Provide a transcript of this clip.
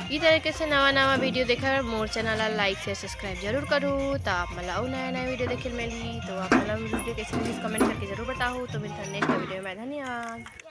ई तरीके से नवा नवा वीडियो देखावर मोर चॅनलला लाईक शेअर सबस्क्राईब जरूर करू। तो आप मला और नया नया वीडियो देखे मिली तो आप मला वीडियो कैसे लगी कमेंट करके जरूर बताओ। तो मिलता है नेक्स्ट वीडियो में। धन्यवाद।